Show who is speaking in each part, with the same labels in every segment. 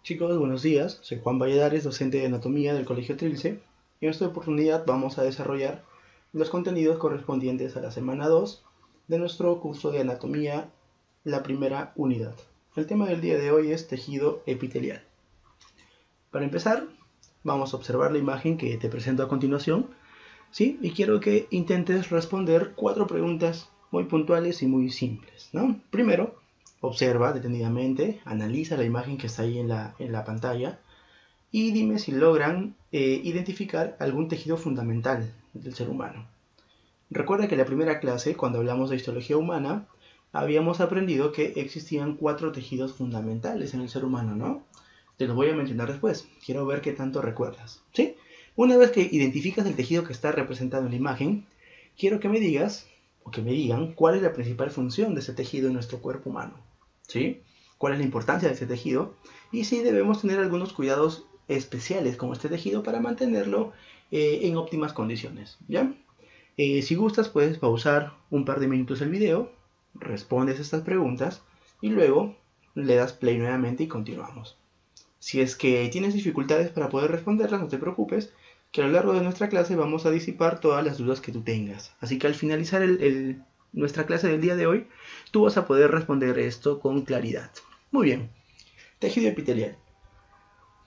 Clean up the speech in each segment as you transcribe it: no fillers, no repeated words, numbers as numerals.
Speaker 1: Chicos, buenos días. Soy Juan Valladares, docente de anatomía del Colegio Trilce. Y en esta oportunidad vamos a desarrollar los contenidos correspondientes a la semana 2 de nuestro curso de anatomía, la primera unidad. El tema del día de hoy es tejido epitelial. Para empezar, vamos a observar la imagen que te presento a continuación, ¿sí? Y quiero que intentes responder 4 preguntas muy puntuales y muy simples, ¿no? Primero, observa detenidamente, analiza la imagen que está ahí en la pantalla y dime si logran identificar algún tejido fundamental del ser humano. Recuerda que en la primera clase, cuando hablamos de histología humana, habíamos aprendido que existían 4 tejidos fundamentales en el ser humano, ¿no? Te los voy a mencionar después. Quiero ver qué tanto recuerdas, ¿sí? Una vez que identificas el tejido que está representado en la imagen, quiero que me digas, o que me digan, cuál es la principal función de ese tejido en nuestro cuerpo humano, ¿sí? ¿Cuál es la importancia de ese tejido? Y si debemos tener algunos cuidados especiales con este tejido para mantenerlo en óptimas condiciones, ¿ya? Si gustas, puedes pausar un par de minutos el video, respondes estas preguntas y luego le das play nuevamente y continuamos. Si es que tienes dificultades para poder responderlas, no te preocupes, que a lo largo de nuestra clase vamos a disipar todas las dudas que tú tengas. Así que al finalizar nuestra clase del día de hoy, tú vas a poder responder esto con claridad. Muy bien, tejido epitelial.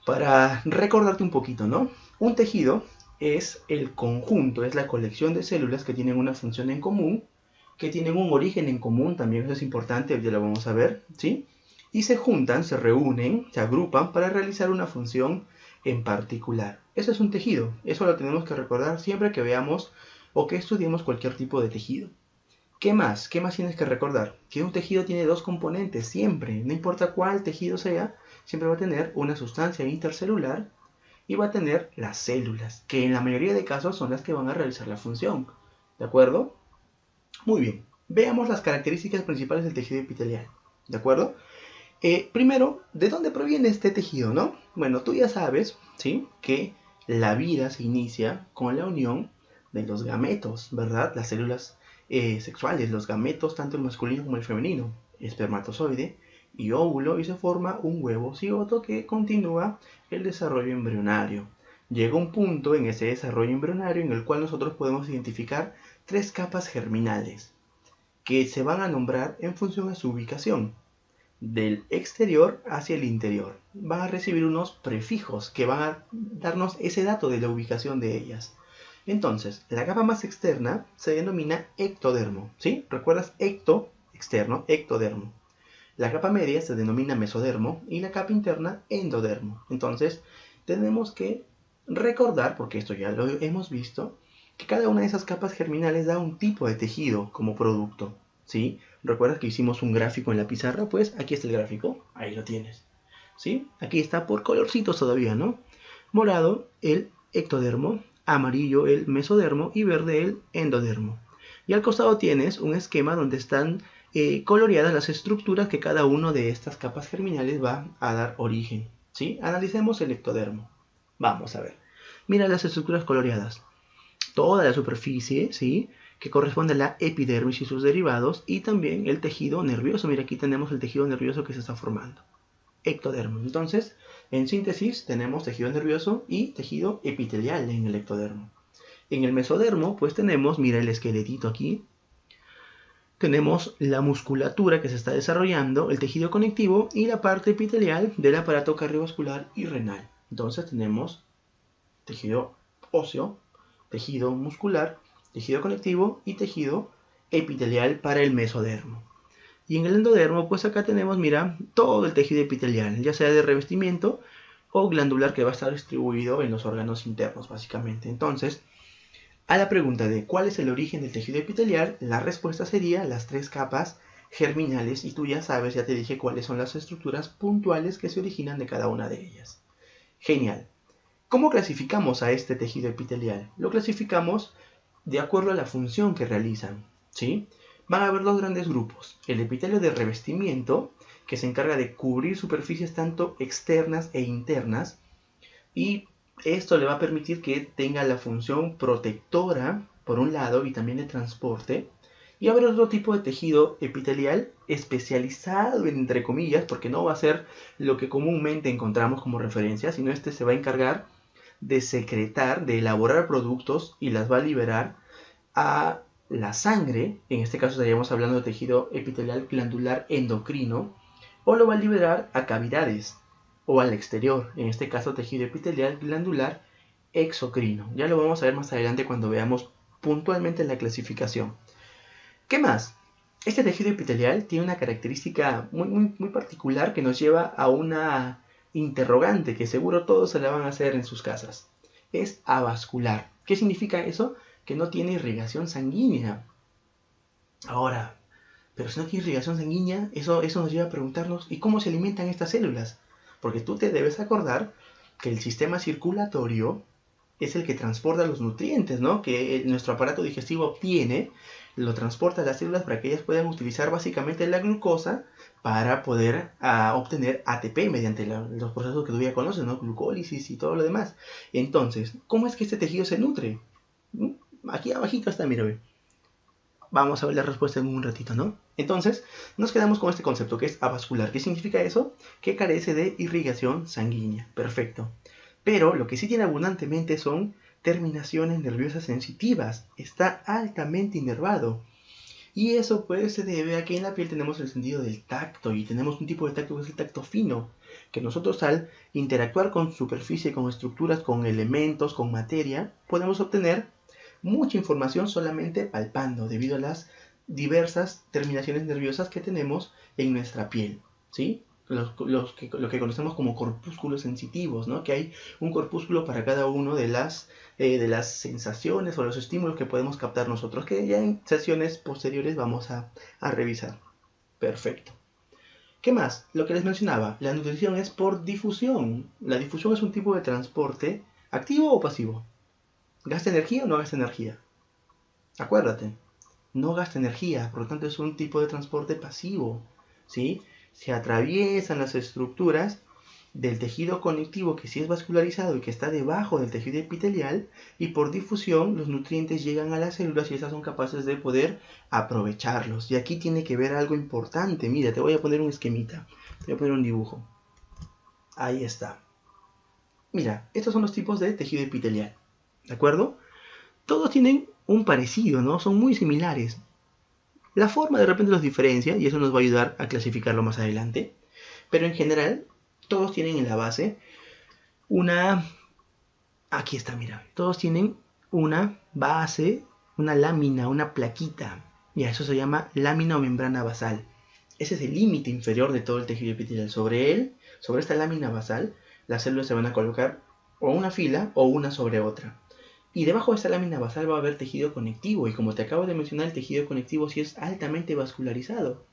Speaker 1: Para recordarte un poquito, ¿no? Un tejido es el conjunto, es la colección de células que tienen una función en común, que tienen un origen en común, también eso es importante, ya lo vamos a ver, ¿sí? Y se juntan, se reúnen, se agrupan para realizar una función en particular. Eso es un tejido, eso lo tenemos que recordar siempre que veamos o que estudiemos cualquier tipo de tejido. ¿Qué más? ¿Qué más tienes que recordar? Que un tejido tiene dos componentes, siempre, no importa cuál tejido sea, siempre va a tener una sustancia intercelular y va a tener las células, que en la mayoría de casos son las que van a realizar la función. ¿De acuerdo? Muy bien. Veamos las características principales del tejido epitelial. ¿De acuerdo? Primero, ¿de dónde proviene este tejido, no? Bueno, tú ya sabes, ¿sí? Que la vida se inicia con la unión de los gametos, ¿verdad? Las células sexuales, los gametos, tanto el masculino como el femenino, espermatozoide y óvulo, y se forma un huevo cigoto que continúa el desarrollo embrionario. Llega un punto en ese desarrollo embrionario en el cual nosotros podemos identificar 3 capas germinales que se van a nombrar en función a su ubicación del exterior hacia el interior. Van a recibir unos prefijos que van a darnos ese dato de la ubicación de ellas. Entonces, la capa más externa se denomina ectodermo, ¿sí? ¿Recuerdas? Ecto, externo, ectodermo. La capa media se denomina mesodermo y la capa interna endodermo. Entonces, tenemos que recordar, porque esto ya lo hemos visto, que cada una de esas capas germinales da un tipo de tejido como producto, ¿sí? ¿Recuerdas que hicimos un gráfico en la pizarra? Pues aquí está el gráfico, ahí lo tienes, ¿sí? Aquí está por colorcitos todavía, ¿no? Morado el ectodermo, amarillo el mesodermo y verde el endodermo. Y al costado tienes un esquema donde están coloreadas las estructuras que cada una de estas capas germinales va a dar origen, ¿sí? Analicemos el ectodermo. Vamos a ver. Mira las estructuras coloreadas. Toda la superficie, ¿sí? Que corresponde a la epidermis y sus derivados, y también el tejido nervioso. Mira, aquí tenemos el tejido nervioso que se está formando. Ectodermo. Entonces, en síntesis, tenemos tejido nervioso y tejido epitelial en el ectodermo. En el mesodermo, pues tenemos, mira el esqueletito aquí, tenemos la musculatura que se está desarrollando, el tejido conectivo y la parte epitelial del aparato cardiovascular y renal. Entonces tenemos tejido óseo, tejido muscular, tejido conectivo y tejido epitelial para el mesodermo. Y en el endodermo, pues acá tenemos, mira, todo el tejido epitelial, ya sea de revestimiento o glandular, que va a estar distribuido en los órganos internos, básicamente. Entonces, a la pregunta de cuál es el origen del tejido epitelial, la respuesta sería las 3 capas germinales, y tú ya sabes, ya te dije cuáles son las estructuras puntuales que se originan de cada una de ellas. Genial. ¿Cómo clasificamos a este tejido epitelial? Lo clasificamos de acuerdo a la función que realizan, ¿sí? Van a haber 2 grandes grupos. El epitelio de revestimiento, que se encarga de cubrir superficies tanto externas e internas, y esto le va a permitir que tenga la función protectora, por un lado, y también de transporte, Y va a haber otro tipo de tejido epitelial especializado, entre comillas, porque no va a ser lo que comúnmente encontramos como referencia, sino este se va a encargar de secretar, de elaborar productos y las va a liberar a la sangre, en este caso estaríamos hablando de tejido epitelial glandular endocrino, o lo va a liberar a cavidades o al exterior, en este caso tejido epitelial glandular exocrino. Ya lo vamos a ver más adelante cuando veamos puntualmente la clasificación. ¿Qué más? Este tejido epitelial tiene una característica muy particular que nos lleva a una interrogante que seguro todos se la van a hacer en sus casas. Es avascular. ¿Qué significa eso? Que no tiene irrigación sanguínea. Ahora, pero si no tiene irrigación sanguínea, eso nos lleva a preguntarnos, ¿y cómo se alimentan estas células? Porque tú te debes acordar que el sistema circulatorio es el que transporta los nutrientes, ¿no? Que nuestro aparato digestivo obtiene, lo transporta a las células para que ellas puedan utilizar básicamente la glucosa para poder obtener ATP mediante los procesos que tú ya conoces, ¿no? Glucólisis y todo lo demás. Entonces, ¿cómo es que este tejido se nutre? Aquí abajito está, mira, ve. Vamos a ver la respuesta en un ratito, ¿no? Entonces, nos quedamos con este concepto que es avascular. ¿Qué significa eso? Que carece de irrigación sanguínea. Perfecto. Pero lo que sí tiene abundantemente son terminaciones nerviosas sensitivas. Está altamente inervado. Y eso pues se debe a que en la piel tenemos el sentido del tacto y tenemos un tipo de tacto que es el tacto fino, que nosotros al interactuar con superficie, con estructuras, con elementos, con materia, podemos obtener mucha información solamente palpando debido a las diversas terminaciones nerviosas que tenemos en nuestra piel, ¿sí? Lo que conocemos como corpúsculos sensitivos, ¿no? Que hay un corpúsculo para cada uno de las sensaciones o los estímulos que podemos captar nosotros, que ya en sesiones posteriores vamos a revisar. Perfecto. ¿Qué más? Lo que les mencionaba, la nutrición es por difusión. La difusión es un tipo de transporte activo o pasivo. ¿Gasta energía o no gasta energía? Acuérdate, no gasta energía, por lo tanto es un tipo de transporte pasivo, ¿sí? Se atraviesan las estructuras del tejido conectivo que sí es vascularizado y que está debajo del tejido epitelial y por difusión los nutrientes llegan a las células y estas son capaces de poder aprovecharlos. Y aquí tiene que ver algo importante. Mira, te voy a poner un esquemita, te voy a poner un dibujo. Ahí está. Mira, estos son los tipos de tejido epitelial, ¿de acuerdo? Todos tienen un parecido, ¿no? Son muy similares. La forma de repente los diferencia y eso nos va a ayudar a clasificarlo más adelante. Pero en general, todos tienen en la base una... Aquí está, mira. Todos tienen una base, una lámina, una plaquita. Y a eso se llama lámina o membrana basal. Ese es el límite inferior de todo el tejido epitelial. Sobre él, sobre esta lámina basal, las células se van a colocar o una fila o una sobre otra. Y debajo de esta lámina basal va a haber tejido conectivo. Y como te acabo de mencionar, el tejido conectivo sí es altamente vascularizado.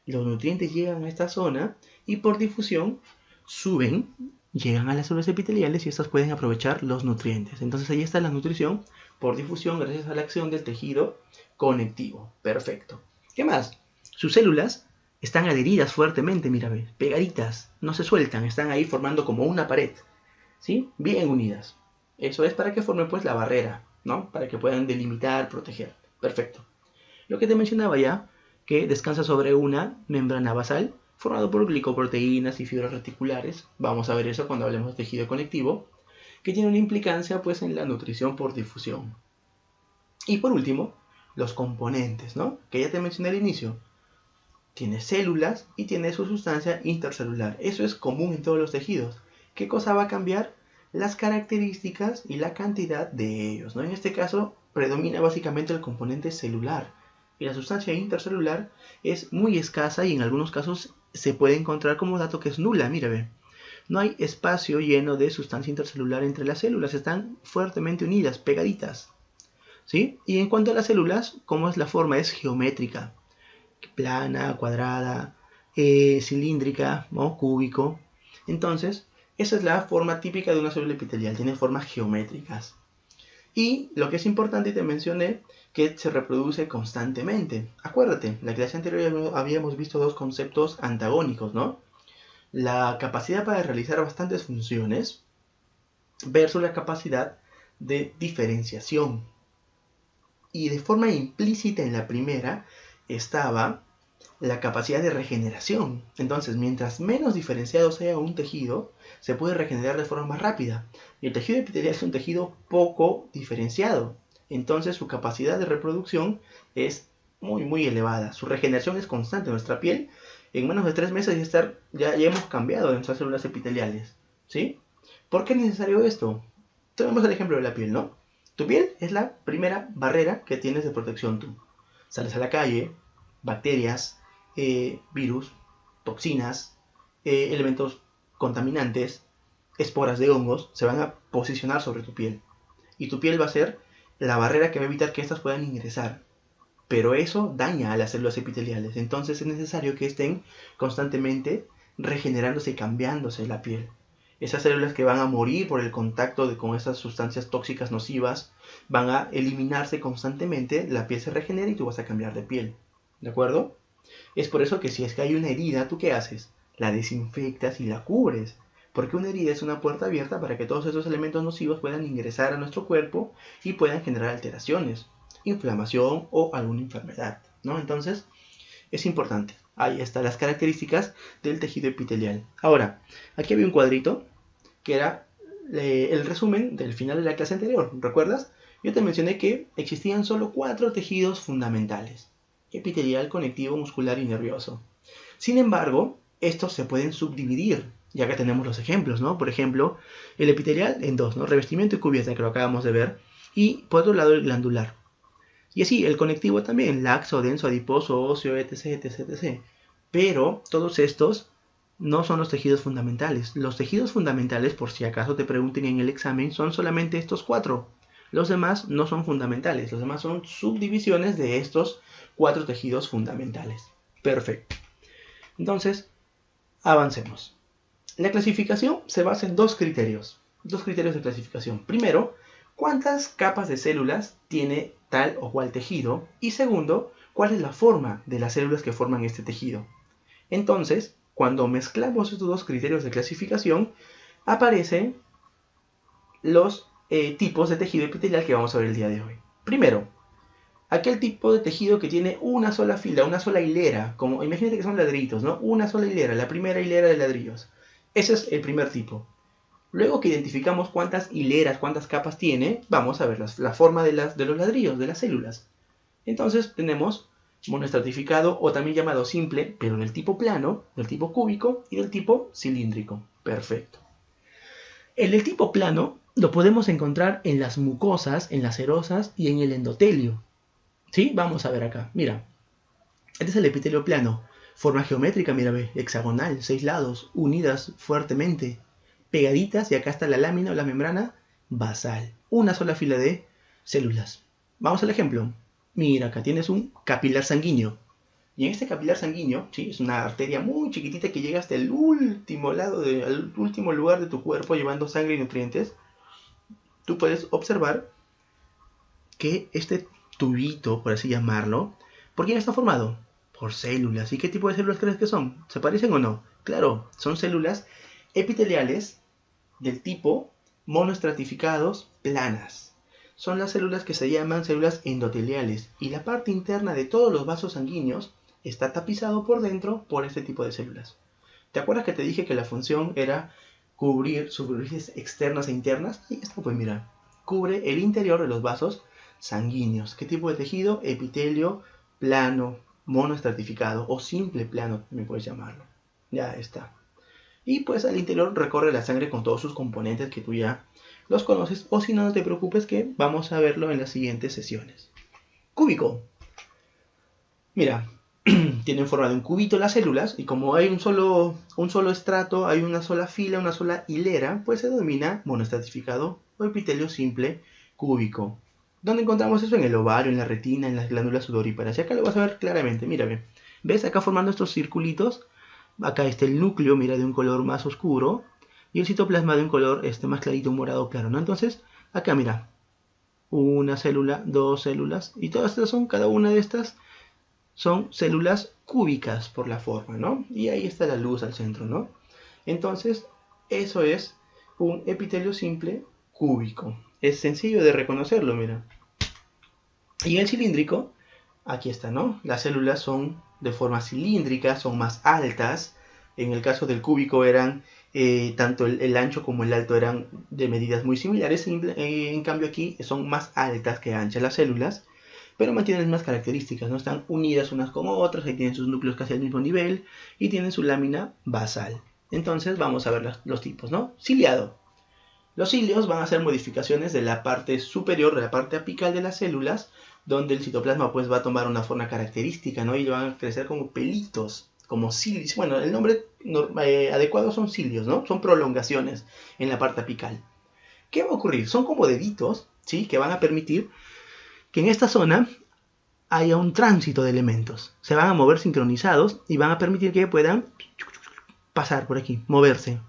Speaker 1: Los nutrientes llegan a esta zona y por difusión suben, llegan a las células epiteliales y estas pueden aprovechar los nutrientes. Entonces ahí está la nutrición por difusión gracias a la acción del tejido conectivo. Perfecto. ¿Qué más? Sus células están adheridas fuertemente, mira, pegaditas, no se sueltan, están ahí formando como una pared, ¿sí? Bien unidas. Eso es para que formen pues la barrera, ¿no? Para que puedan delimitar, proteger. Perfecto. Lo que te mencionaba ya, que descansa sobre una membrana basal formado por glicoproteínas y fibras reticulares. Vamos a ver eso cuando hablemos de tejido conectivo, que tiene una implicancia pues en la nutrición por difusión. Y por último, los componentes, ¿no? Que ya te mencioné al inicio. Tiene células y tiene su sustancia intercelular. Eso es común en todos los tejidos. ¿Qué cosa va a cambiar? Las características y la cantidad de ellos, ¿no? En este caso predomina básicamente el componente celular y la sustancia intercelular es muy escasa y en algunos casos se puede encontrar como dato que es nula. Mira, ve. No hay espacio lleno de sustancia intercelular entre las células, están fuertemente unidas, pegaditas, ¿sí? Y en cuanto a las células, ¿cómo es la forma? Es geométrica, plana, cuadrada, cilíndrica, ¿no? Cúbico. Entonces, esa es la forma típica de una célula epitelial, tiene formas geométricas. Y lo que es importante, y te mencioné, que se reproduce constantemente. Acuérdate, la clase anterior habíamos visto dos conceptos antagónicos, ¿no? La capacidad para realizar bastantes funciones versus la capacidad de diferenciación. Y de forma implícita en la primera estaba la capacidad de regeneración. Entonces, mientras menos diferenciado sea un tejido, se puede regenerar de forma más rápida. Y el tejido epitelial es un tejido poco diferenciado. Entonces, su capacidad de reproducción es muy elevada. Su regeneración es constante. Nuestra piel, en menos de 3 meses ya hemos cambiado de nuestras células epiteliales. ¿Sí? ¿Por qué es necesario esto? Tenemos el ejemplo de la piel, ¿no? Tu piel es la primera barrera que tienes de protección tú. Sales a la calle, bacterias, virus, toxinas, elementos contaminantes, esporas de hongos se van a posicionar sobre tu piel. Y tu piel va a ser la barrera que va a evitar que éstas puedan ingresar. Pero eso daña a las células epiteliales. Entonces es necesario que estén constantemente regenerándose y cambiándose la piel. Esas células que van a morir por el contacto con esas sustancias tóxicas nocivas van a eliminarse constantemente, la piel se regenera y tú vas a cambiar de piel. ¿De acuerdo? Es por eso que si es que hay una herida, ¿tú qué haces? La desinfectas y la cubres. Porque una herida es una puerta abierta para que todos esos elementos nocivos puedan ingresar a nuestro cuerpo y puedan generar alteraciones, inflamación o alguna enfermedad, ¿no? Entonces, es importante. Ahí están las características del tejido epitelial. Ahora, aquí había un cuadrito que era el resumen del final de la clase anterior. ¿Recuerdas? Yo te mencioné que existían solo 4 tejidos fundamentales: epitelial, conectivo, muscular y nervioso. Sin embargo, estos se pueden subdividir. Ya que tenemos los ejemplos, ¿no? Por ejemplo, el epitelial en 2, ¿no? Revestimiento y cubierta, que lo acabamos de ver. Y por otro lado el glandular. Y así, el conectivo también, laxo, denso, adiposo, óseo, etc, etc, etc. Pero todos estos no son los tejidos fundamentales. Los tejidos fundamentales, por si acaso te pregunten en el examen, son solamente estos 4. Los demás no son fundamentales. Los demás son subdivisiones de estos 4 tejidos fundamentales. Perfecto. Entonces, avancemos. La clasificación se basa en 2 criterios. 2 criterios de clasificación. Primero, ¿cuántas capas de células tiene tal o cual tejido? Y segundo, ¿cuál es la forma de las células que forman este tejido? Entonces, cuando mezclamos estos 2 criterios de clasificación, aparecen los tipos de tejido epitelial que vamos a ver el día de hoy. Primero, aquel tipo de tejido que tiene una sola fila, una sola hilera, como imagínate que son ladrillitos, ¿no? Una sola hilera, la primera hilera de ladrillos. Ese es el primer tipo. Luego que identificamos cuántas hileras, cuántas capas tiene, vamos a ver la forma de los ladrillos, de las células. Entonces tenemos monoestratificado, o también llamado simple, pero del tipo plano, del tipo cúbico y del tipo cilíndrico. Perfecto. El del tipo plano lo podemos encontrar en las mucosas, en las serosas y en el endotelio. ¿Sí? Vamos a ver acá. Mira, este es el epitelio plano. Forma geométrica, mira, ve, hexagonal, 6 lados, unidas fuertemente, pegaditas, y acá está la lámina o la membrana basal. Una sola fila de células. Vamos al ejemplo. Mira, acá tienes un capilar sanguíneo. Y en este capilar sanguíneo, ¿sí? Es una arteria muy chiquitita que llega hasta el último al último lugar de tu cuerpo llevando sangre y nutrientes. Tú puedes observar que este tubito, por así llamarlo, ¿por quién está formado? Por células. ¿Y qué tipo de células crees que son? ¿Se parecen o no? Claro, son células epiteliales del tipo monoestratificados planas. Son las células que se llaman células endoteliales, y la parte interna de todos los vasos sanguíneos está tapizado por dentro por este tipo de células. ¿Te acuerdas que te dije que la función era cubrir superficies externas e internas? Y esto, pues mira, cubre el interior de los vasos sanguíneos. ¿Qué tipo de tejido? Epitelio plano, monoestratificado o simple plano, también puedes llamarlo. Ya está. Y pues al interior recorre la sangre con todos sus componentes que tú ya los conoces, o si no, no te preocupes que vamos a verlo en las siguientes sesiones. Cúbico. Mira, tienen forma de un cubito las células, y como hay un solo estrato, hay una sola fila, una sola hilera, pues se denomina monoestratificado o epitelio simple cúbico. ¿Dónde encontramos eso? En el ovario, en la retina, en las glándulas sudoríparas. Y acá lo vas a ver claramente, mira, ¿ves acá formando estos circulitos? Acá está el núcleo, mira, de un color más oscuro, y el citoplasma de un color más clarito, un morado claro, ¿no? Entonces, acá mira, una célula, 2 células, y todas estas cada una de estas son células cúbicas por la forma, ¿no? Y ahí está la luz al centro, ¿no? Entonces, eso es un epitelio simple cúbico. Es sencillo de reconocerlo, mira. Y el cilíndrico, aquí está, ¿no? Las células son de forma cilíndrica, son más altas. En el caso del cúbico eran, tanto el ancho como el alto eran de medidas muy similares. En cambio aquí son más altas que anchas las células, pero mantienen las mismas características, ¿no? Están unidas unas con otras, ahí tienen sus núcleos casi al mismo nivel y tienen su lámina basal. Entonces vamos a ver los tipos, ¿no? Ciliado. Los cilios van a ser modificaciones de la parte superior, de la parte apical de las células, donde el citoplasma pues va a tomar una forma característica, ¿no? Y van a crecer como pelitos, como cilios. Bueno, el nombre adecuado son cilios, ¿no? Son prolongaciones en la parte apical. ¿Qué va a ocurrir? Son como deditos, ¿sí? Que van a permitir que en esta zona haya un tránsito de elementos. Se van a mover sincronizados y van a permitir que puedan pasar por aquí, moverse.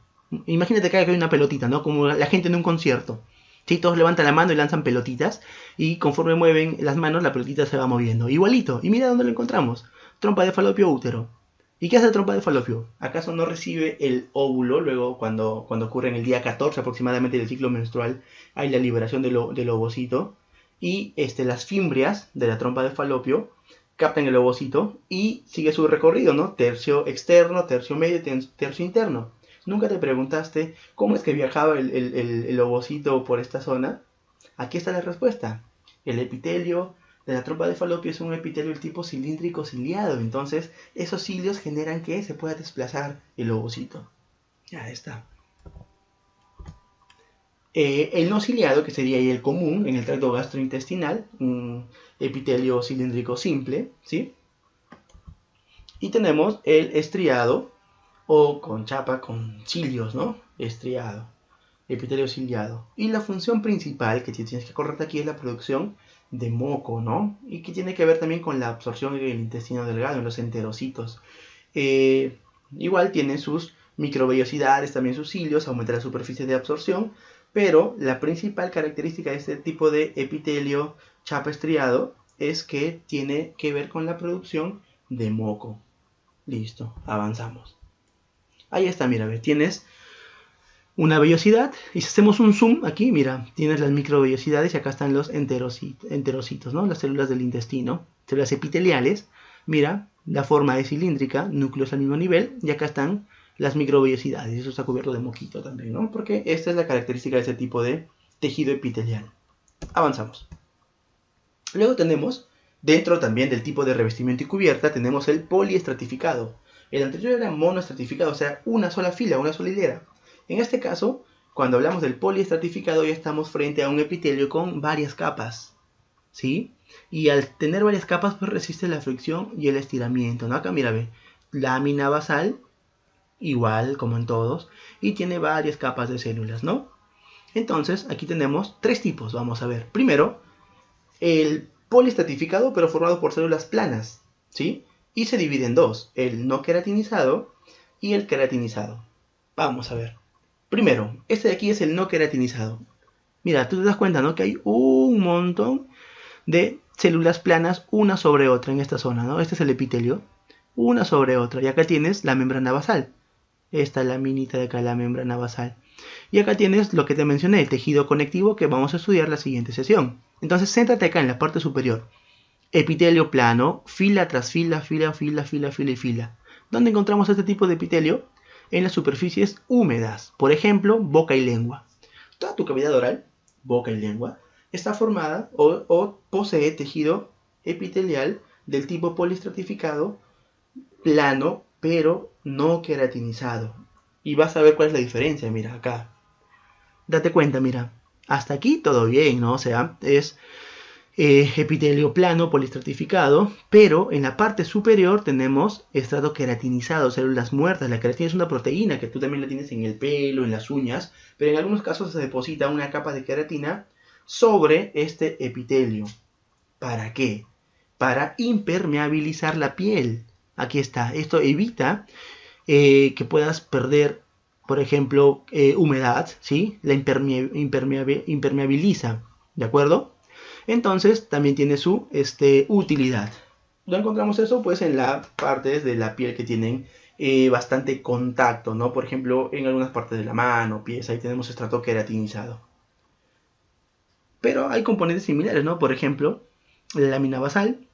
Speaker 1: Imagínate que hay una pelotita, ¿no? Como la gente en un concierto. ¿Sí? Todos levantan la mano y lanzan pelotitas. Y conforme mueven las manos, la pelotita se va moviendo. Igualito. Y mira dónde lo encontramos. Trompa de falopio útero. ¿Y qué hace la trompa de falopio? ¿Acaso no recibe el óvulo? Luego, cuando ocurre en el día 14 aproximadamente del ciclo menstrual, hay la liberación del ovocito. Y las fimbrias de la trompa de falopio captan el ovocito y sigue su recorrido, ¿no? Tercio externo, tercio medio, tercio interno. ¿Nunca te preguntaste cómo es que viajaba el ovocito por esta zona? Aquí está la respuesta. El epitelio de la trompa de falopio es un epitelio del tipo cilíndrico ciliado. Entonces, esos cilios generan que se pueda desplazar el ovocito. Ya está. El no ciliado, que sería el común en el tracto gastrointestinal, un epitelio cilíndrico simple, ¿sí? Y tenemos el estriado, o con chapa, con cilios, ¿no? Estriado, epitelio ciliado. Y la función principal que tienes que acordarte aquí es la producción de moco, ¿no? Y que tiene que ver también con la absorción en el intestino delgado, en los enterocitos. Igual tienen sus microvellosidades, también sus cilios, aumenta la superficie de absorción, pero la principal característica de este tipo de epitelio chapa estriado es que tiene que ver con la producción de moco. Listo, avanzamos. Ahí está, mira, tienes una vellosidad y si hacemos un zoom aquí, mira, tienes las microvellosidades y acá están los enterocitos, ¿no? Las células del intestino, células epiteliales. Mira, la forma es cilíndrica, núcleos al mismo nivel y acá están las microvellosidades. Eso está cubierto de moquito también, ¿no? Porque esta es la característica de ese tipo de tejido epitelial. Avanzamos. Luego tenemos, dentro también del tipo de revestimiento y cubierta, tenemos el poliestratificado. El anterior era monoestratificado, o sea, una sola fila, una sola hilera. En este caso, cuando hablamos del poliestratificado, ya estamos frente a un epitelio con varias capas, ¿sí? Y al tener varias capas, pues resiste la fricción y el estiramiento, ¿no? Acá, mira, ve, lámina basal, igual como en todos, y tiene varias capas de células, ¿no? Entonces, aquí tenemos tres tipos, vamos a ver. Primero, el poliestratificado, pero formado por células planas, ¿sí? Y se divide en dos, el no queratinizado y el queratinizado. Vamos a ver. Primero, este de aquí es el no queratinizado. Mira, tú te das cuenta, ¿no? Que hay un montón de células planas una sobre otra en esta zona, ¿no? Este es el epitelio, una sobre otra. Y acá tienes la membrana basal. Esta laminita de acá, la membrana basal. Y acá tienes lo que te mencioné, el tejido conectivo que vamos a estudiar la siguiente sesión. Entonces, céntrate acá en la parte superior. Epitelio plano, fila tras fila, fila, fila, fila, fila y fila. ¿Dónde encontramos este tipo de epitelio? En las superficies húmedas, por ejemplo, boca y lengua. Toda tu cavidad oral, boca y lengua, está formada o posee tejido epitelial del tipo poliestratificado, plano, pero no queratinizado. Y vas a ver cuál es la diferencia, mira, acá. Date cuenta, mira, hasta aquí todo bien, ¿no? O sea, es epitelio plano poliestratificado, pero en la parte superior tenemos estrato queratinizado, células muertas. La queratina es una proteína que tú también la tienes en el pelo, en las uñas, pero en algunos casos se deposita una capa de queratina sobre este epitelio. ¿Para qué? Para impermeabilizar la piel. Aquí está. Esto evita que puedas perder, por ejemplo, humedad, ¿sí? La impermeabiliza, ¿de acuerdo? Entonces también tiene su utilidad. ¿Dónde encontramos eso? Pues en las partes de la piel que tienen bastante contacto, ¿no? Por ejemplo, en algunas partes de la mano, pies, ahí tenemos estrato queratinizado. Pero hay componentes similares, ¿no? Por ejemplo, la lámina basal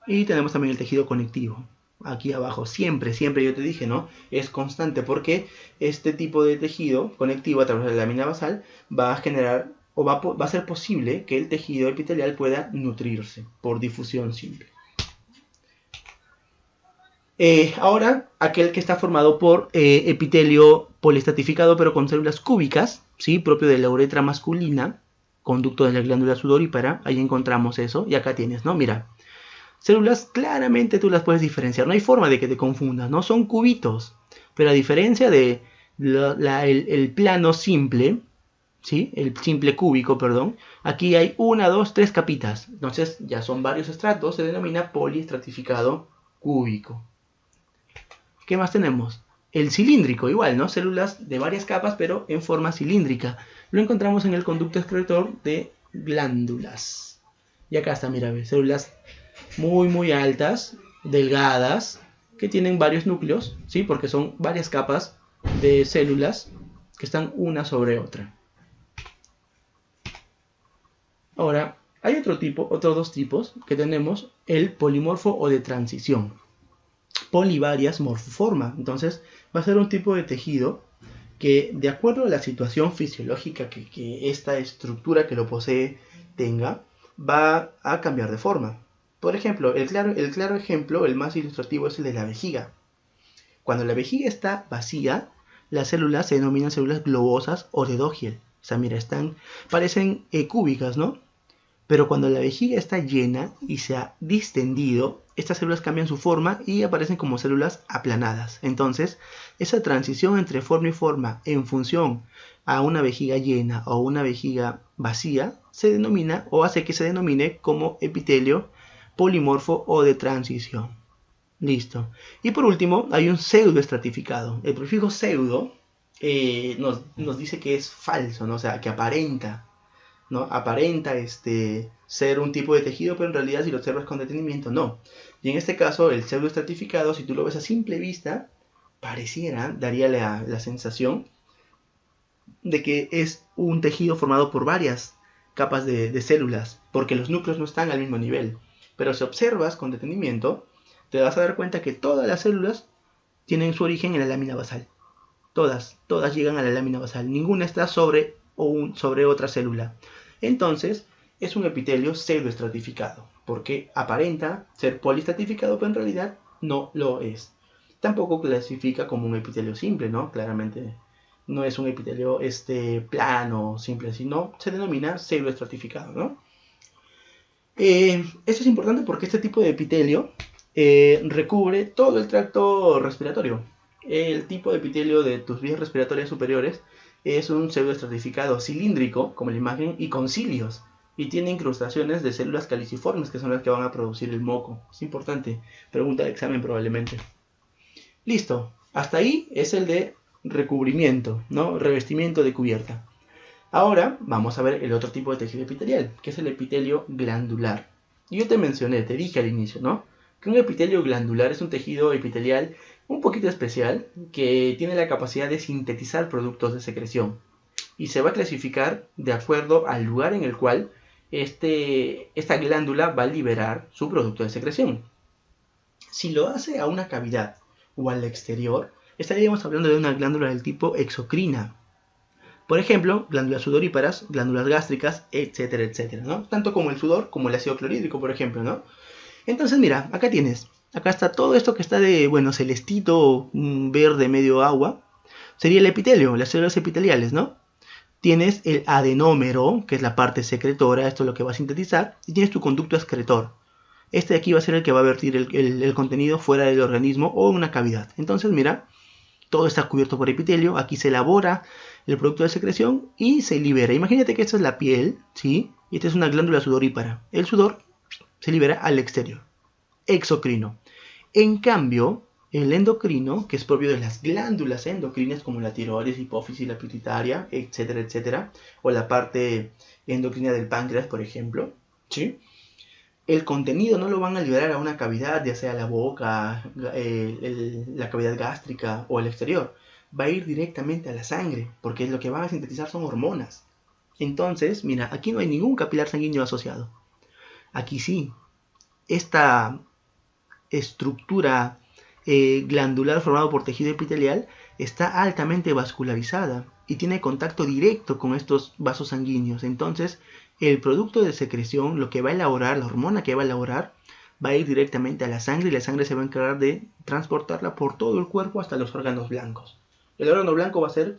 Speaker 1: y tenemos también el tejido conectivo. Aquí abajo, siempre yo te dije, ¿no? Es constante porque este tipo de tejido conectivo a través de la lámina basal va a generar o va a ser posible que el tejido epitelial pueda nutrirse por difusión simple. Ahora, aquel que está formado por epitelio poliestratificado pero con células cúbicas, ¿sí? Propio de la uretra masculina, conducto de la glándula sudorípara, ahí encontramos eso, y acá tienes, ¿no? Mira, células claramente tú las puedes diferenciar, no hay forma de que te confundas, ¿no? Son cubitos, pero a diferencia de el plano simple, ¿sí? El simple cúbico, perdón, aquí hay una, dos, tres capitas, entonces ya son varios estratos, se denomina poliestratificado cúbico. ¿Qué más tenemos? El cilíndrico, igual, ¿no? Células de varias capas, pero en forma cilíndrica. Lo encontramos en el conducto excretor de glándulas. Y acá está, mira, células muy altas, delgadas, que tienen varios núcleos, ¿sí? Porque son varias capas de células que están una sobre otra. Ahora, hay otros dos tipos que tenemos, el polimorfo o de transición. Polivarias morfoforma. Entonces va a ser un tipo de tejido que de acuerdo a la situación fisiológica que esta estructura que lo posee tenga, va a cambiar de forma. Por ejemplo, el claro ejemplo, el más ilustrativo es el de la vejiga. Cuando la vejiga está vacía, las células se denominan células globosas o de Dögel. O sea, mira, parecen cúbicas, ¿no? Pero cuando la vejiga está llena y se ha distendido, estas células cambian su forma y aparecen como células aplanadas. Entonces, esa transición entre forma y forma en función a una vejiga llena o una vejiga vacía se denomina o hace que se denomine como epitelio polimorfo o de transición. Listo. Y por último, hay un pseudoestratificado. El prefijo pseudo nos dice que es falso, ¿no? O sea, que aparenta. ¿No? Aparenta ser un tipo de tejido, pero en realidad si lo observas con detenimiento, no. Y en este caso, el pseudoestratificado, si tú lo ves a simple vista, daría la sensación de que es un tejido formado por varias capas de células, porque los núcleos no están al mismo nivel. Pero si observas con detenimiento, te vas a dar cuenta que todas las células tienen su origen en la lámina basal. Todas llegan a la lámina basal. Ninguna está sobre otra célula. Entonces, es un epitelio pseudoestratificado, porque aparenta ser poliestratificado, pero en realidad no lo es. Tampoco clasifica como un epitelio simple, ¿no? Claramente no es un epitelio plano, simple, sino se denomina pseudoestratificado, ¿no? Esto es importante porque este tipo de epitelio recubre todo el tracto respiratorio. El tipo de epitelio de tus vías respiratorias superiores es un pseudoestratificado cilíndrico, como la imagen, y con cilios. Y tiene incrustaciones de células caliciformes, que son las que van a producir el moco. Es importante. Pregunta de examen probablemente. Listo. Hasta ahí es el de recubrimiento, ¿no? Revestimiento de cubierta. Ahora vamos a ver el otro tipo de tejido epitelial, que es el epitelio glandular. Yo te mencioné, te dije al inicio, ¿no? Que un epitelio glandular es un tejido epitelial un poquito especial que tiene la capacidad de sintetizar productos de secreción y se va a clasificar de acuerdo al lugar en el cual esta glándula va a liberar su producto de secreción. Si lo hace a una cavidad o al exterior, estaríamos hablando de una glándula del tipo exocrina. Por ejemplo, glándulas sudoríparas, glándulas gástricas, etcétera, etcétera, ¿no? Tanto como el sudor, como el ácido clorhídrico, por ejemplo, ¿no? Entonces, mira, acá tienes. Acá está todo esto que está de, bueno, celestito, verde, medio agua. Sería el epitelio, las células epiteliales, ¿no? Tienes el adenómero, que es la parte secretora, esto es lo que va a sintetizar, y tienes tu conducto excretor. Este de aquí va a ser el que va a vertir el contenido fuera del organismo o en una cavidad. Entonces, mira, todo está cubierto por epitelio, aquí se elabora el producto de secreción y se libera. Imagínate que esta es la piel, ¿sí? Y esta es una glándula sudorípara. El sudor se libera al exterior, exocrino. En cambio, el endocrino, que es propio de las glándulas endocrinas como la tiroides, hipófisis, la pituitaria, etcétera, etcétera, o la parte endocrina del páncreas, por ejemplo, ¿sí? El contenido no lo van a liberar a una cavidad, ya sea la boca, la cavidad gástrica o el exterior. Va a ir directamente a la sangre, porque lo que van a sintetizar son hormonas. Entonces, mira, aquí no hay ningún capilar sanguíneo asociado. Aquí sí, esta estructura glandular formada por tejido epitelial está altamente vascularizada y tiene contacto directo con estos vasos sanguíneos. Entonces, el producto de secreción, lo que va a elaborar, la hormona que va a elaborar, va a ir directamente a la sangre y la sangre se va a encargar de transportarla por todo el cuerpo hasta los órganos blancos. El órgano blanco va a ser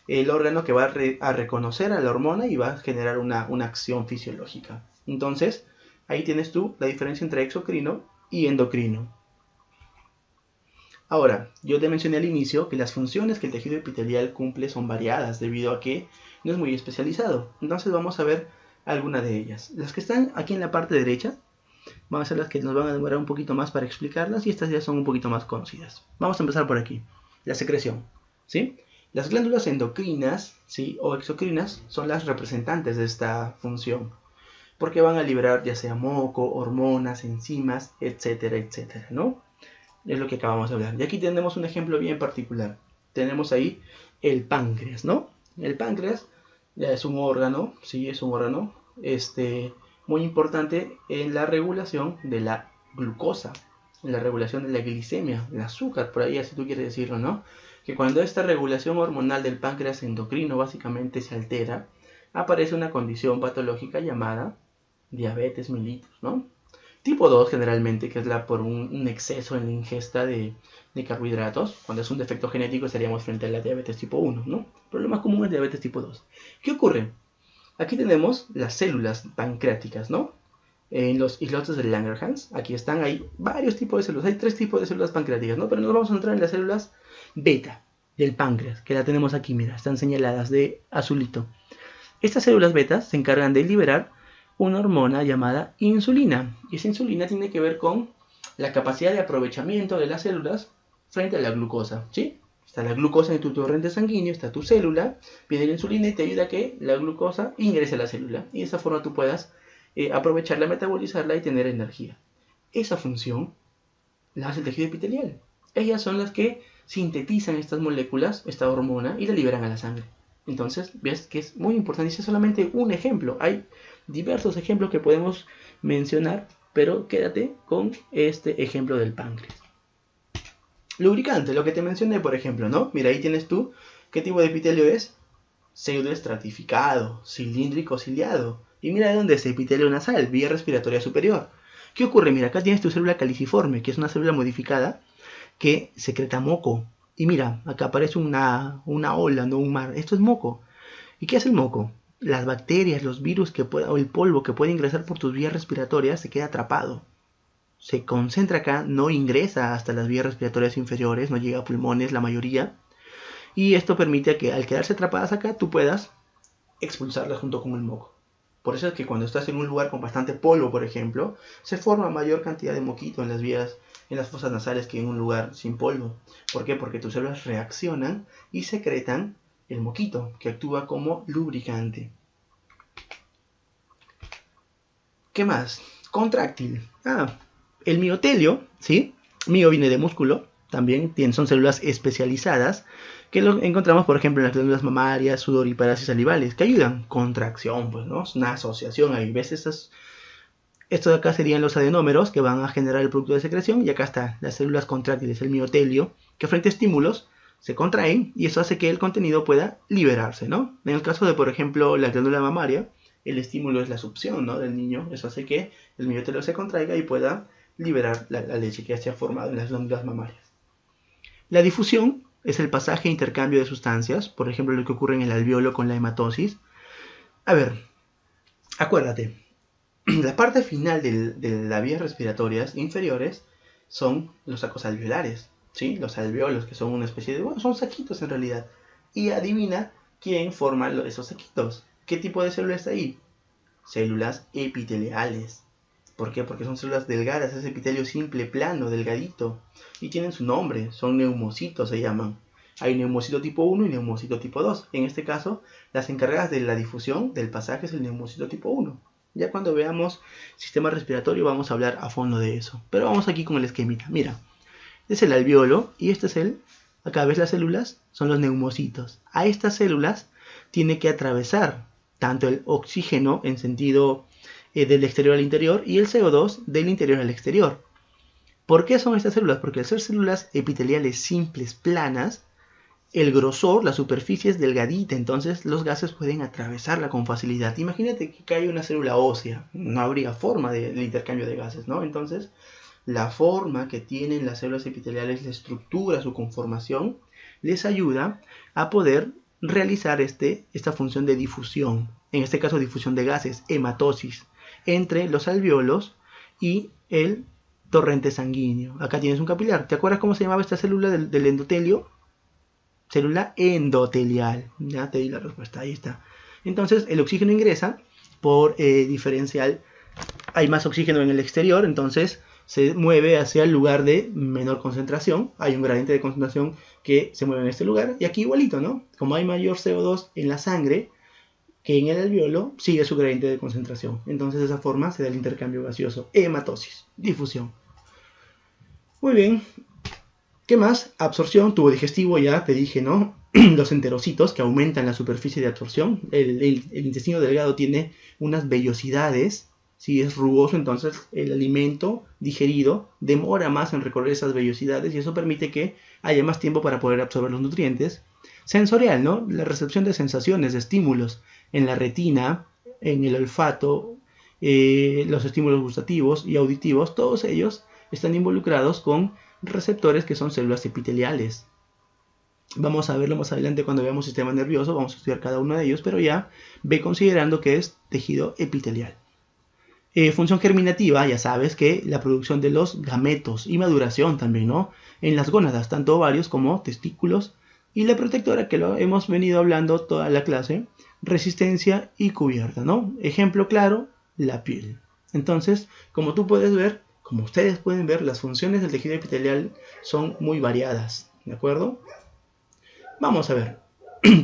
Speaker 1: el órgano que va a reconocer a la hormona y va a generar una acción fisiológica. Entonces, ahí tienes tú la diferencia entre exocrino y endocrino. Ahora, yo te mencioné al inicio que las funciones que el tejido epitelial cumple son variadas debido a que no es muy especializado. Entonces vamos a ver algunas de ellas. Las que están aquí en la parte derecha van a ser las que nos van a demorar un poquito más para explicarlas y estas ya son un poquito más conocidas. Vamos a empezar por aquí. La secreción, ¿sí? Las glándulas endocrinas, ¿sí? O exocrinas son las representantes de esta función, porque van a liberar ya sea moco, hormonas, enzimas, etcétera, etcétera, ¿no? Es lo que acabamos de hablar. Y aquí tenemos un ejemplo bien particular. Tenemos ahí el páncreas, ¿no? El páncreas ya es un órgano, sí, es un órgano muy importante en la regulación de la glucosa, en la regulación de la glicemia, el azúcar, por ahí, así tú quieres decirlo, ¿no? Que cuando esta regulación hormonal del páncreas endocrino básicamente se altera, aparece una condición patológica llamada diabetes mellitus, ¿no? Tipo 2 generalmente, que es por un exceso en la ingesta de carbohidratos. Cuando es un defecto genético estaríamos frente a la diabetes tipo 1, ¿no? Pero lo más común es diabetes tipo 2. ¿Qué ocurre? Aquí tenemos las células pancreáticas, ¿no? En los islotes de Langerhans, aquí están, hay varios tipos de células, hay 3 tipos de células pancreáticas, ¿no? Pero nos vamos a centrar en las células beta del páncreas, que la tenemos aquí, mira, están señaladas de azulito. Estas células beta se encargan de liberar una hormona llamada insulina. Y esa insulina tiene que ver con la capacidad de aprovechamiento de las células frente a la glucosa, ¿sí? Está la glucosa en tu torrente sanguíneo, está tu célula, viene la insulina y te ayuda a que la glucosa ingrese a la célula. Y de esa forma tú puedas aprovecharla, metabolizarla y tener energía. Esa función la hace el tejido epitelial. Ellas son las que sintetizan estas moléculas, esta hormona, y la liberan a la sangre. Entonces, ves que es muy importante. Y ese es solamente un ejemplo. Hay diversos ejemplos que podemos mencionar, pero quédate con este ejemplo del páncreas. Lubricante, lo que te mencioné, por ejemplo, ¿no? Mira, ahí tienes tú, ¿qué tipo de epitelio es? Pseudoestratificado, cilíndrico ciliado. Y mira de dónde es epitelio nasal, vía respiratoria superior. ¿Qué ocurre? Mira, acá tienes tu célula caliciforme, que es una célula modificada que secreta moco. Y mira, acá aparece una ola, no un mar. Esto es moco. ¿Y qué hace el moco? Las bacterias, los virus o el polvo que puede ingresar por tus vías respiratorias se queda atrapado. Se concentra acá, no ingresa hasta las vías respiratorias inferiores, no llega a pulmones la mayoría. Y esto permite que al quedarse atrapadas acá, tú puedas expulsarlas junto con el moco. Por eso es que cuando estás en un lugar con bastante polvo, por ejemplo, se forma mayor cantidad de moquito en las vías, en las fosas nasales que en un lugar sin polvo. ¿Por qué? Porque tus células reaccionan y secretan el moquito, que actúa como lubricante. ¿Qué más? Contráctil. El miotelio, ¿sí? Mio viene de músculo, también son células especializadas que lo encontramos, por ejemplo, en las glándulas mamarias, sudoríparas y salivales, que ayudan. Contracción, pues, ¿no? Es una asociación. Ahí ves estos de acá serían los adenómeros que van a generar el producto de secreción, y acá está las células contráctiles, el miotelio, que frente a estímulos se contraen y eso hace que el contenido pueda liberarse, ¿no? En el caso de, por ejemplo, la glándula mamaria, el estímulo es la succión, ¿no?, del niño. Eso hace que el miotelio se contraiga y pueda liberar la leche que ya se ha formado en las glándulas mamarias. La difusión es el pasaje e intercambio de sustancias, por ejemplo, lo que ocurre en el alveolo con la hematosis. A ver, acuérdate, la parte final de las vías respiratorias inferiores son los sacos alveolares, ¿sí? Los alveolos, que son una especie de, bueno, son saquitos en realidad. Y adivina quién forma esos saquitos. ¿Qué tipo de célula está ahí? Células epiteliales. ¿Por qué? Porque son células delgadas, es epitelio simple, plano, delgadito. Y tienen su nombre, son neumocitos, se llaman. Hay neumocito tipo 1 y neumocito tipo 2. En este caso, las encargadas de la difusión del pasaje es el neumocito tipo 1. Ya cuando veamos sistema respiratorio vamos a hablar a fondo de eso. Pero vamos aquí con el esquemita. Mira, este es el alveolo y este es acá ves las células, son los neumocitos. A estas células tiene que atravesar tanto el oxígeno en sentido del exterior al interior y el CO2 del interior al exterior. ¿Por qué son estas células? Porque al ser células epiteliales simples, planas, el grosor, la superficie es delgadita, entonces los gases pueden atravesarla con facilidad. Imagínate que cae una célula ósea, no habría forma del intercambio de gases, ¿no? Entonces, la forma que tienen las células epiteliales, la estructura, su conformación, les ayuda a poder realizar esta función de difusión, en este caso difusión de gases, hematosis, entre los alvéolos y el torrente sanguíneo. Acá tienes un capilar. ¿Te acuerdas cómo se llamaba esta célula del endotelio? Célula endotelial. Ya te di la respuesta, ahí está. Entonces el oxígeno ingresa por diferencial. Hay más oxígeno en el exterior, entonces se mueve hacia el lugar de menor concentración. Hay un gradiente de concentración que se mueve en este lugar. Y aquí igualito, ¿no? Como hay mayor CO2 en la sangre que en el alvéolo, sigue su gradiente de concentración. Entonces de esa forma se da el intercambio gaseoso. Hematosis, difusión. Muy bien. ¿Qué más? Absorción, tubo digestivo, ya te dije, ¿no? Los enterocitos que aumentan la superficie de absorción. El intestino delgado tiene unas vellosidades. Si es rugoso, entonces el alimento digerido demora más en recorrer esas vellosidades y eso permite que haya más tiempo para poder absorber los nutrientes. Sensorial, ¿no? La recepción de sensaciones, de estímulos en la retina, en el olfato, los estímulos gustativos y auditivos, todos ellos están involucrados con receptores que son células epiteliales. Vamos a verlo más adelante cuando veamos sistema nervioso, vamos a estudiar cada uno de ellos, pero ya ve considerando que es tejido epitelial. Función germinativa, ya sabes que la producción de los gametos y maduración también, ¿no? En las gónadas, tanto ovarios como testículos. Y la protectora, que lo hemos venido hablando toda la clase, resistencia y cubierta, ¿no? Ejemplo claro, la piel. Entonces, como tú puedes ver, como ustedes pueden ver, las funciones del tejido epitelial son muy variadas, ¿de acuerdo? Vamos a ver.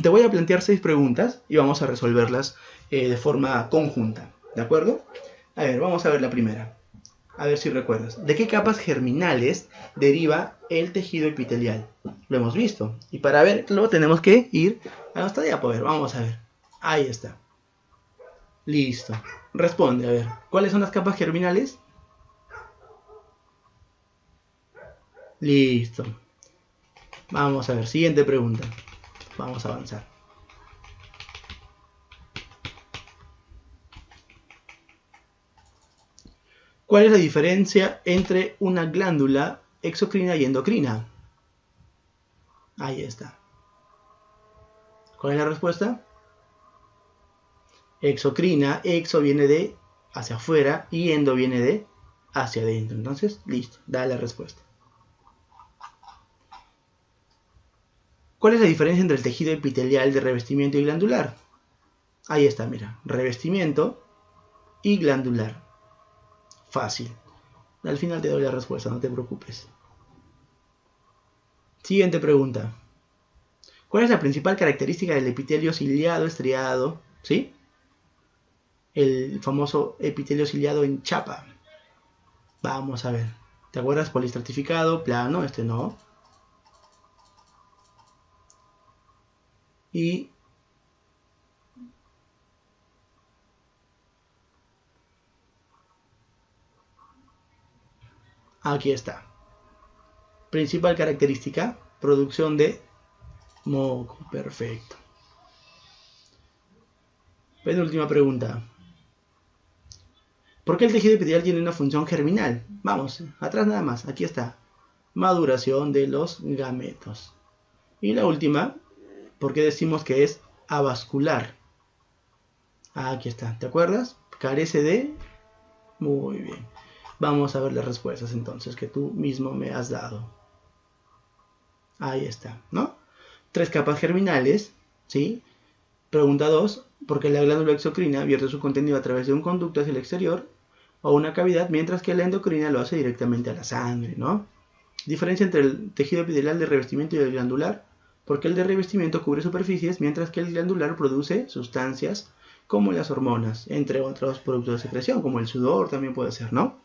Speaker 1: Te voy a plantear 6 preguntas y vamos a resolverlas de forma conjunta, ¿de acuerdo? A ver, vamos a ver la primera. A ver si recuerdas. ¿De qué capas germinales deriva el tejido epitelial? Lo hemos visto. Y para verlo tenemos que ir a nuestra diapo. A ver, vamos a ver. Ahí está. Listo. Responde, a ver. ¿Cuáles son las capas germinales? Listo. Vamos a ver. Siguiente pregunta. Vamos a avanzar. ¿Cuál es la diferencia entre una glándula exocrina y endocrina? Ahí está. ¿Cuál es la respuesta? Exocrina, exo viene de hacia afuera y endo viene de hacia adentro. Entonces, listo, da la respuesta. ¿Cuál es la diferencia entre el tejido epitelial de revestimiento y glandular? Ahí está, mira, revestimiento y glandular. Fácil. Al final te doy la respuesta, no te preocupes. Siguiente pregunta. ¿Cuál es la principal característica del epitelio ciliado estriado? ¿Sí? El famoso epitelio ciliado en chapa. Vamos a ver. ¿Te acuerdas? Polistratificado, plano, este no. Y aquí está. Principal característica, producción de moco. Perfecto. Penúltima pregunta. ¿Por qué el tejido epitelial tiene una función germinal? Vamos, atrás nada más. Aquí está. Maduración de los gametos. Y la última, ¿por qué decimos que es avascular? Aquí está. ¿Te acuerdas? Carece de... Muy bien. Vamos a ver las respuestas entonces que tú mismo me has dado. Ahí está, ¿no? 3 capas germinales, ¿sí? Pregunta 2. ¿Por qué la glándula exocrina vierte su contenido a través de un conducto hacia el exterior o una cavidad, mientras que la endocrina lo hace directamente a la sangre, ¿no? Diferencia entre el tejido epitelial de revestimiento y el glandular. Porque el de revestimiento cubre superficies, mientras que el glandular produce sustancias como las hormonas, entre otros productos de secreción, como el sudor también puede ser, ¿no?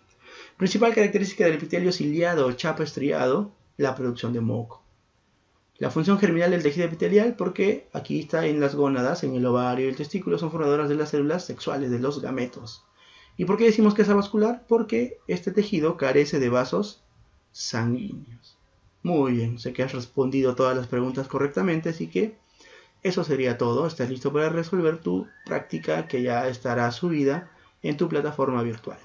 Speaker 1: Principal característica del epitelio ciliado o chapa estriado, la producción de moco. La función germinal del tejido epitelial, porque aquí está en las gónadas, en el ovario y el testículo, son formadoras de las células sexuales, de los gametos. ¿Y por qué decimos que es avascular? Porque este tejido carece de vasos sanguíneos. Muy bien, sé que has respondido todas las preguntas correctamente, así que eso sería todo. Estás listo para resolver tu práctica que ya estará subida en tu plataforma virtual.